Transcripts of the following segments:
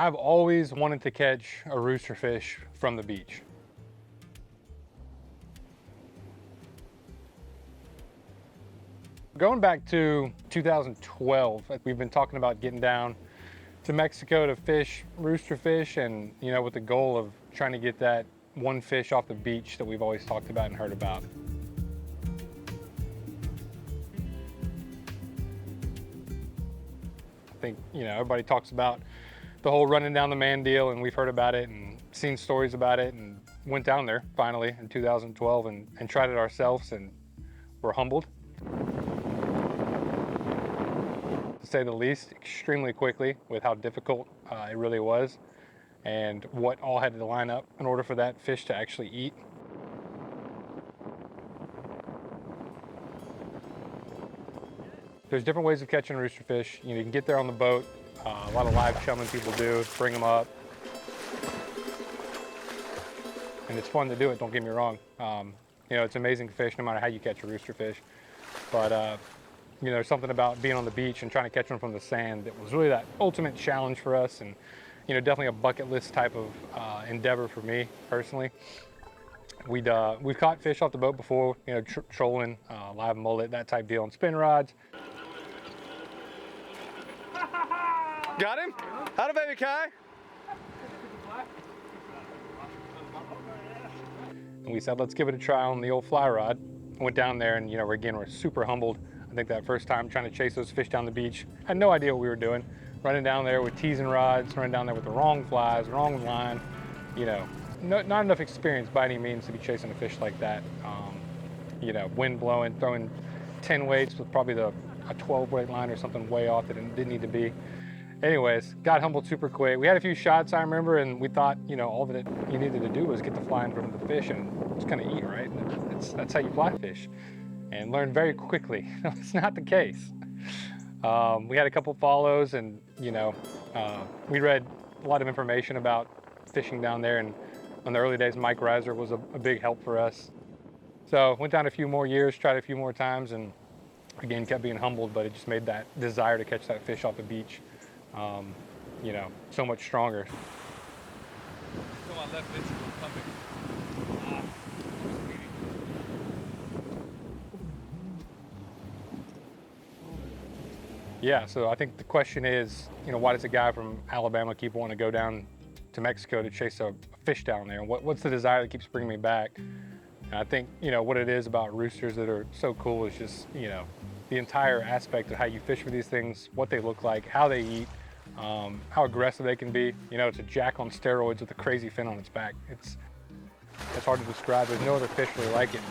I've always wanted to catch a roosterfish from the beach. Going back to 2012, like we've been talking about getting down to Mexico to fish roosterfish, and with the goal of trying to get that one fish off the beach that we've always talked about and heard about. I think everybody talks about the whole running down the man deal, and we've heard about it and seen stories about it, and went down there finally in 2012 and tried it ourselves, and were humbled, to say the least, extremely quickly with how difficult it really was, and what all had to line up in order for that fish to actually eat. There's different ways of catching roosterfish. You can get there on the boat. A lot of live chumming people do, bring them up. And it's fun to do it, don't get me wrong. It's amazing fish no matter how you catch a roosterfish. But there's something about being on the beach and trying to catch one from the sand that was really that ultimate challenge for us, and definitely a bucket list type of endeavor for me personally. We've caught fish off the boat before, trolling, live mullet, that type deal, and spin rods. Got him? Howdy, baby Kai. And we said, let's give it a try on the old fly rod. Went down there, and we're super humbled. I think that first time trying to chase those fish down the beach, had no idea what we were doing. Running down there with teasing rods, running down there with the wrong flies, wrong line. Not enough experience by any means to be chasing a fish like that. Wind blowing, throwing 10 weights with probably a 12 weight line or something way off that it didn't need to be. Anyways, got humbled super quick. We had a few shots, I remember, and we thought, all that you needed to do was get the fly in front of the fish and just kind of eat, right? That's how you fly fish. And learned very quickly, it's not the case. We had a couple follows, and we read a lot of information about fishing down there, and in the early days, Mike Reiser was a big help for us. So went down a few more years, tried a few more times, and again, kept being humbled, but it just made that desire to catch that fish off the beach, so much stronger. So my left ventricle pumping. Yeah, so I think the question is, why does a guy from Alabama keep wanting to go down to Mexico to chase a fish down there? What's the desire that keeps bringing me back? And I think, what it is about roosters that are so cool is just, the entire aspect of how you fish for these things, what they look like, how they eat, how aggressive they can be. It's a jack on steroids with a crazy fin on its back. It's hard to describe. There's no other fish really like it.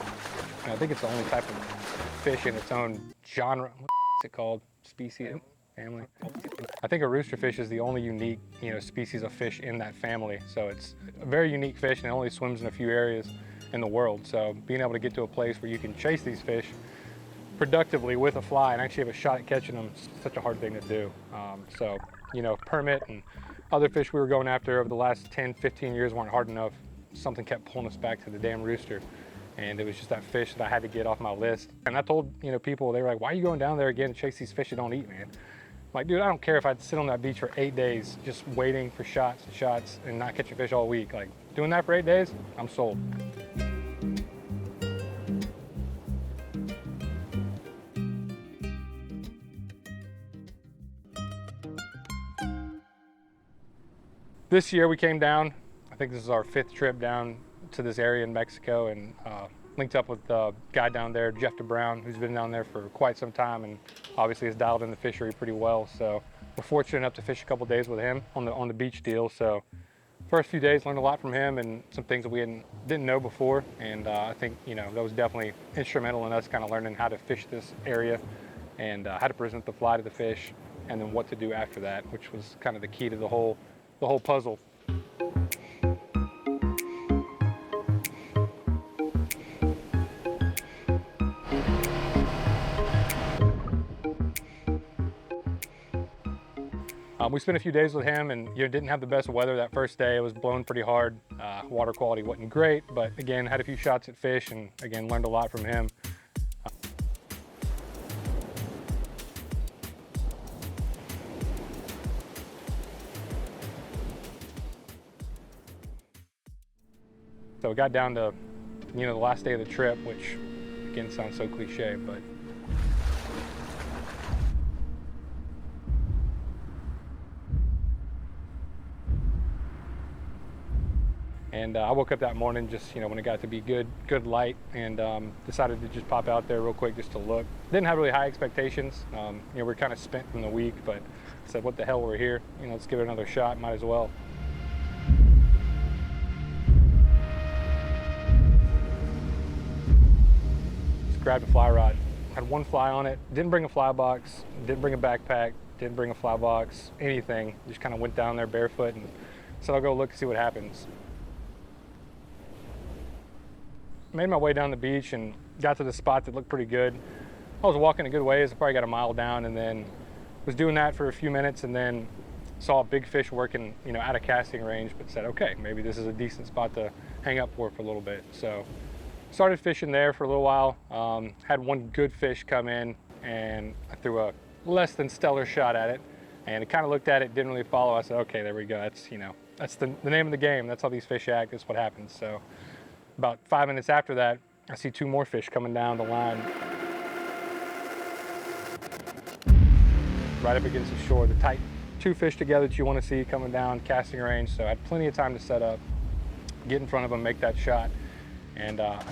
And I think it's the only type of fish in its own genre. What's it called? Species? Family? I think a roosterfish is the only unique, species of fish in that family. So it's a very unique fish, and it only swims in a few areas in the world. So being able to get to a place where you can chase these fish productively with a fly and actually have a shot at catching them is such a hard thing to do. Permit and other fish we were going after over the last 10, 15 years weren't hard enough. Something kept pulling us back to the damn rooster. And it was just that fish that I had to get off my list. And I told, people, they were like, why are you going down there again to chase these fish that don't eat, man? I'm like, dude, I don't care if I'd sit on that beach for 8 days just waiting for shots and shots and not catching fish all week. Like, doing that for 8 days, I'm sold. This year we came down, I think this is our 5th trip down to this area in Mexico, and linked up with a guy down there, Jeff DeBrown, who's been down there for quite some time and obviously has dialed in the fishery pretty well. So we're fortunate enough to fish a couple days with him on the beach deal. So first few days learned a lot from him and some things that we didn't know before. And I think, that was definitely instrumental in us kind of learning how to fish this area and how to present the fly to the fish, and then what to do after that, which was kind of the key to the whole puzzle. We spent a few days with him, and didn't have the best weather that first day. It was blowing pretty hard. Water quality wasn't great, but again, had a few shots at fish, and again, learned a lot from him. So we got down to, the last day of the trip, which again sounds so cliche, but and I woke up that morning just, when it got to be good light, and decided to just pop out there real quick just to look. Didn't have really high expectations. We're kind of spent from the week, but said, what the hell, we're here. Let's give it another shot, might as well. Just grabbed a fly rod. Had one fly on it. Didn't bring a fly box, didn't bring a backpack, didn't bring a fly box, anything. Just kind of went down there barefoot and said, I'll go look and see what happens. Made my way down the beach and got to the spot that looked pretty good. I was walking a good ways, I probably got a mile down, and then was doing that for a few minutes, and then saw a big fish working, out of casting range, but said, okay, maybe this is a decent spot to hang up for a little bit. So started fishing there for a little while. Had one good fish come in, and I threw a less than stellar shot at it, and it kind of looked at it, didn't really follow. I said, okay, there we go. That's, that's the name of the game. That's how these fish act. That's what happens. So about 5 minutes after that, I see two more fish coming down the line. Right up against the shore, the tight two fish together that you want to see coming down casting range. So I had plenty of time to set up, get in front of them, make that shot. And I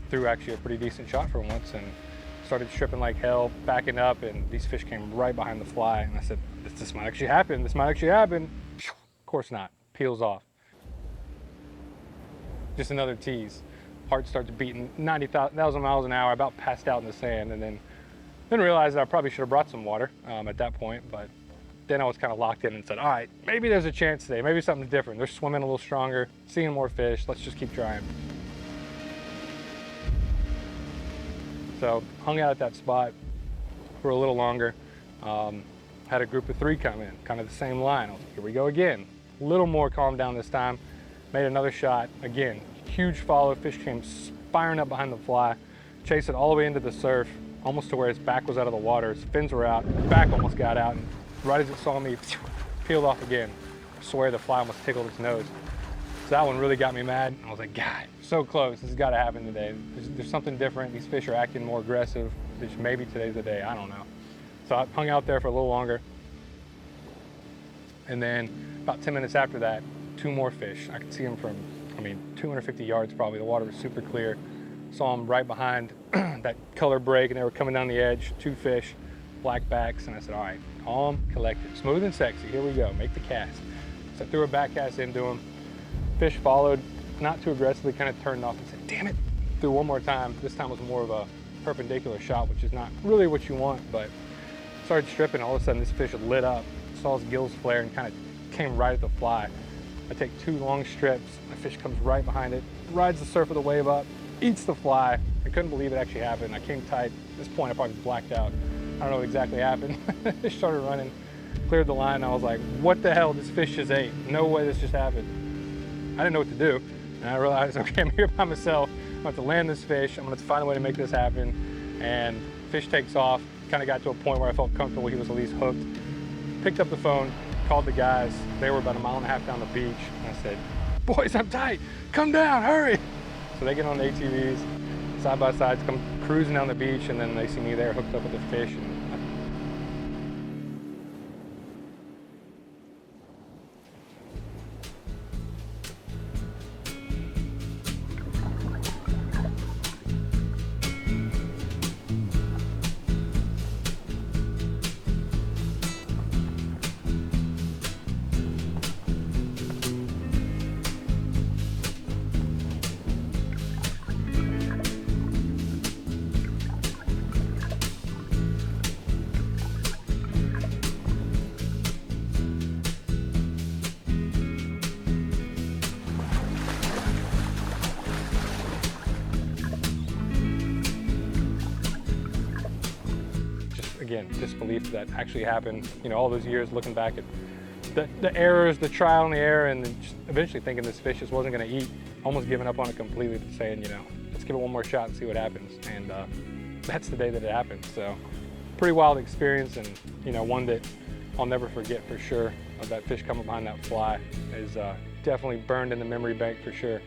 threw actually a pretty decent shot for once and started stripping like hell, backing up, and these fish came right behind the fly. And I said, this might actually happen. This might actually happen. Of course not. Peels off. Just another tease. Heart starts beating 90,000 miles an hour, about passed out in the sand, and then realized that I probably should have brought some water at that point, but then I was kind of locked in and said, all right, maybe there's a chance today, maybe something's different. They're swimming a little stronger, seeing more fish, let's just keep trying. So hung out at that spot for a little longer. Had a group of 3 come in, kind of the same line. I was like, here we go again. A little more calmed down this time. Made another shot, again, huge follow, fish came spiring up behind the fly, chased it all the way into the surf, almost to where his back was out of the water, his fins were out, his back almost got out, and right as it saw me, peeled off again. I swear the fly almost tickled its nose. So that one really got me mad. I was like, God, so close, this has gotta happen today. There's something different, these fish are acting more aggressive. Maybe today's the day, I don't know. So I hung out there for a little longer. And then about 10 minutes after that, 2 more fish. I could see them from, 250 yards probably. The water was super clear. Saw them right behind that color break, and they were coming down the edge. 2 fish, black backs, and I said, all right, calm, collected, smooth and sexy. Here we go, make the cast. So I threw a back cast into them. Fish followed, not too aggressively, kind of turned off and said, damn it. Threw one more time. This time was more of a perpendicular shot, which is not really what you want, but started stripping. All of a sudden, this fish lit up. Saw his gills flare and kind of came right at the fly. I take 2 long strips, the fish comes right behind it, rides the surf of the wave up, eats the fly. I couldn't believe it actually happened. I came tight. At this point, I probably blacked out. I don't know what exactly happened. Fish started running, cleared the line, and I was like, what the hell, this fish just ate. No way this just happened. I didn't know what to do. And I realized, okay, I'm here by myself. I'm gonna have to land this fish. I'm gonna have to find a way to make this happen. And fish takes off. Kind of got to a point where I felt comfortable he was at least hooked. Picked up the phone, called the guys. They were about 1.5 miles down the beach. And I said, boys, I'm tight. Come down, hurry. So they get on the ATVs, side by sides, come cruising down the beach, and then they see me there hooked up with the fish. And again, disbelief that actually happened. All those years looking back at the errors, the trial and the error, and then just eventually thinking this fish just wasn't going to eat, almost giving up on it completely, saying, let's give it one more shot and see what happens. And that's the day that it happened. So pretty wild experience, and one that I'll never forget for sure. That fish coming behind that fly is definitely burned in the memory bank for sure.